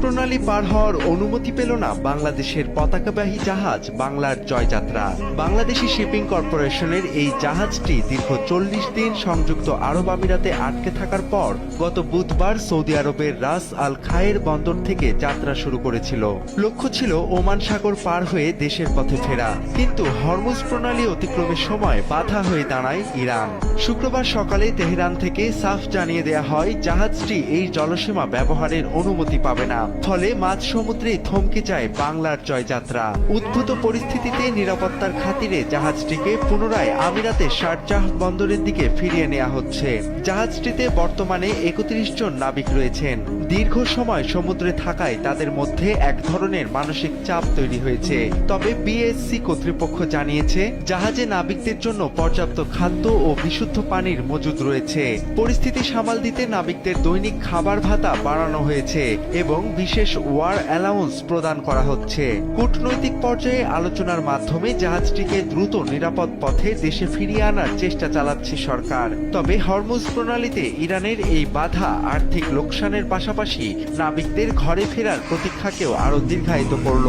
প্রণালী পার হওয়ার অনুমতি পেল না বাংলাদেশের পতাকাবাহী জাহাজ বাংলার জয়যাত্রা। বাংলাদেশি শিপিং কর্পোরেশনের এই জাহাজটি দীর্ঘ ৪০ দিন সংযুক্ত আরব আমিরাতে আটকে থাকার পর গত বুধবার সৌদি আরবের রাস আল খায়ের বন্দর থেকে যাত্রা শুরু করেছিল। লক্ষ্য ছিল ওমান সাগর পার হয়ে দেশের পথে ফেরা, কিন্তু হরমুজ প্রণালী অতিক্রমের সময় বাধা হয়ে দাঁড়ায় ইরান। শুক্রবার সকালে তেহরান থেকে সাফ জানিয়ে দেয়া হয় জাহাজটি এই জলসীমা ব্যবহারের অনুমতি পাবে না, ফলে মাঝ সমুদ্রে থমকে যায় বাংলার জয়যাত্রা। উদ্ভূত পরিস্থিতিতে নিরাপত্তার খাতিরে জাহাজটিকে পুনরায় আমিরাতের শারজাহ বন্দরের দিকে ফিরিয়ে নেওয়া হচ্ছে। জাহাজটিতে বর্তমানে ৩১ জন নাবিক রয়েছেন। দীর্ঘ সময় সমুদ্রে থাকায় তাদের মধ্যে এক ধরনের মানসিক চাপ তৈরি হয়েছে। তবে বিএসসি কর্তৃপক্ষ জানিয়েছে জাহাজে নাবিকদের জন্য পর্যাপ্ত খাদ্য ও বিশুদ্ধ পানির মজুদ রয়েছে। পরিস্থিতি সামাল দিতে নাবিকদের দৈনিক খাবার ভাতা বাড়ানো হয়েছে এবং বিশেষ ওয়ার অ্যালাউন্স প্রদান করা হচ্ছে। কূটনৈতিক পর্যায়ে আলোচনার মাধ্যমে জাহাজটিকে দ্রুত নিরাপদ পথে দেশে ফিরিয়ে আনার চেষ্টা চালাচ্ছে সরকার। তবে হরমুজ প্রণালীতে ইরানের এই বাধা আর্থিক লোকসানের পাশাপাশি নাবিকদের ঘরে ফেরার প্রতীক্ষাকেও আরো দীর্ঘায়িত করল।